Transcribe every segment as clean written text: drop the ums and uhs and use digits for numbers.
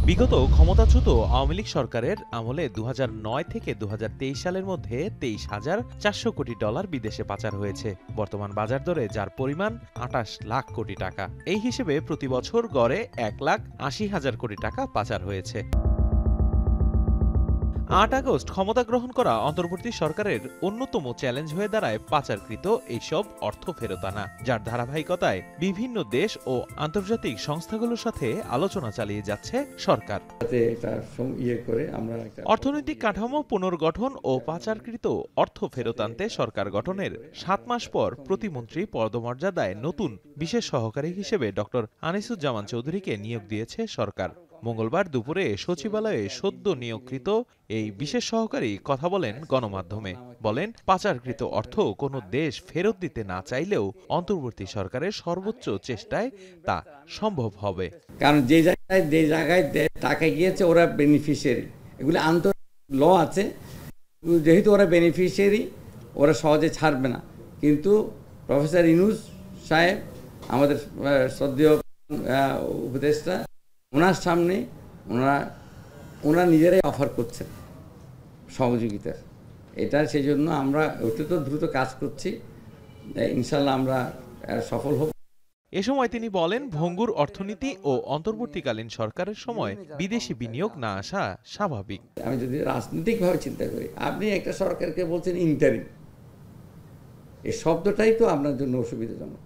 বিগত ক্ষমতাচ্যুত আওয়ামী লীগ সরকারের আমলে 2009 থেকে 2023 সালের মধ্যে 23,400 কোটি ডলার বিদেশে পাচার হয়েছে। বর্তমান বাজার দরে যার পরিমাণ 28 লাখ কোটি টাকা। এই হিসেবে প্রতি বছর গড়ে 1,80,000 কোটি টাকা পাচার হয়েছে। 8 আগস্ট ক্ষমতা গ্রহণ করা অন্তর্বর্তী সরকারের অন্যতম চ্যালেঞ্জ হয়ে দাঁড়ায় পাচারকৃত এইসব অর্থ ফেরত আনা, যার ধারাবাহিকতায় বিভিন্ন দেশ ও আন্তর্জাতিক সংস্থাগুলোর সাথে আলোচনা চালিয়ে যাচ্ছে সরকার। অর্থনৈতিক কাঠামো পুনর্গঠন ও পাচারকৃত অর্থ ফেরত আনতে সরকার গঠনের 7 মাস পর প্রতিমন্ত্রী পদমর্যাদায় নতুন বিশেষ সহকারী হিসেবে ডক্টর আনিসুজ্জামান চৌধুরীকে নিয়োগ দিয়েছে সরকার। মঙ্গলবার দুপুরে সচিবালয়ে সদ্য নিয়োগকৃত এই বিশেষ সহকারী কথা বলেন গণমাধ্যমে। বলেন, পাচারকৃত অর্থ কোনো দেশ ফেরত দিতে না চাইলেও অন্তর্বর্তী সরকারের সর্বোচ্চ চেষ্টায় তা সম্ভব হবে। কারণ যে জায়গায় টাকা গিয়েছে ওরা বেনিফিশিয়ারি, এগুলো আন্তর্জাতিক ল আছে, যেহেতু ওরা বেনিফিশিয়ারি ওরা সহজে ছাড়বে না। কিন্তু প্রফেসর ইউনূস সাহেব আমাদের শ্রদ্ধেয় উপদেষ্টা, ওনার সামনে ওনারা নিজেরাই অফার করছেন সহযোগিতার। এটা সেই জন্য আমরা অত্যন্ত দ্রুত কাজ করছি, ইনশাল্লাহ আমরা সফল হব। এ সময় তিনি বলেন, ভঙ্গুর অর্থনীতি ও অন্তর্বর্তীকালীন সরকারের সময় বিদেশি বিনিয়োগ না আসা স্বাভাবিক। আমি যদি রাজনৈতিকভাবে চিন্তা করি, আপনি একটা সরকারকে বলছেন ইন্টারিম, এই শব্দটাই তো আপনার জন্য অসুবিধাজনক।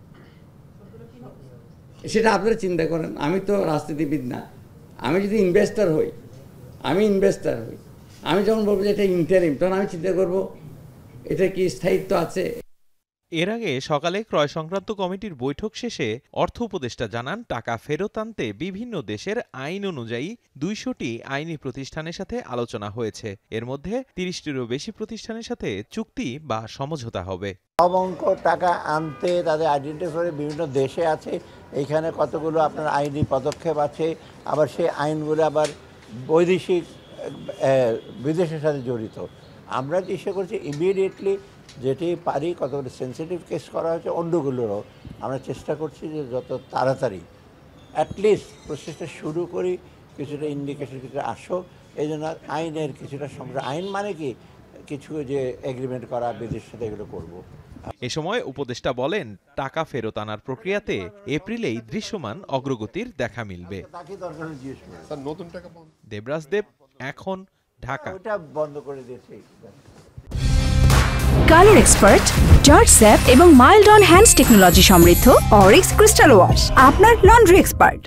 সেটা আপনারা চিন্তা করেন। আমি তো রাজনীতিবিদ না, আমি যদি ইনভেস্টার হই, আমি যখন বলবো যে এটা ইন্টারিম, তখন আমি চিন্তা করব এটা কি স্থায়িত্ব আছে। এর আগে সকালে ক্রয় সংক্রান্ত কমিটির বৈঠক শেষে অর্থ উপদেষ্টা জানান, টাকা ফেরত আনতে বিভিন্ন দেশের আইন অনুযায়ী 200টি আইনি প্রতিষ্ঠানের সাথে আলোচনা হয়েছে। এর মধ্যে 30টিরও বেশি প্রতিষ্ঠানের সাথে চুক্তি বা সমঝোতা হবে। অঙ্ক টাকা আনতে তাদের আইডেন্টিফাই বিভিন্ন দেশে আছে, এইখানে কতগুলো আপনার আইনি পদক্ষেপ আছে, আবার সেই আইনগুলো আবার বৈদেশিক বিদেশের সাথে জড়িত। আমরা চেষ্টা করছি ইমিডিয়েটলি যেটি পারি, কতগুলো সেন্সিটিভ কেস করা হয়েছে, অন্যগুলোরও আমরা চেষ্টা করছি যে যত তাড়াতাড়ি অ্যাটলিস্ট প্রসেসটা শুরু করি, কিছুটা ইন্ডিকেশন কিছুটা আসুক। এই জন্য আইনের কিছুটা সমস্যা, আইন মানে কি কিছু যে এগ্রিমেন্ট করা বিদেশের সাথে এগুলো করব। এ সময় উপদেষ্টা বলেন, টাকা ফেরত আনার প্রক্রিয়াতে এপ্রিলেই দৃশ্যমান অগ্রগতির দেখা মিলবে। দেবরাজ দেব, এখন, ঢাকা। ওটা বন্ধ করে দিয়েছে। কালার এক্সপার্ট, জর্জ স্যাপ এবং মাইল্ড অন হ্যান্ডস টেকনোলজি সমৃদ্ধ অরিক্স ক্রিস্টাল ওয়াশ আপনার লন্ড্রি এক্সপার্ট।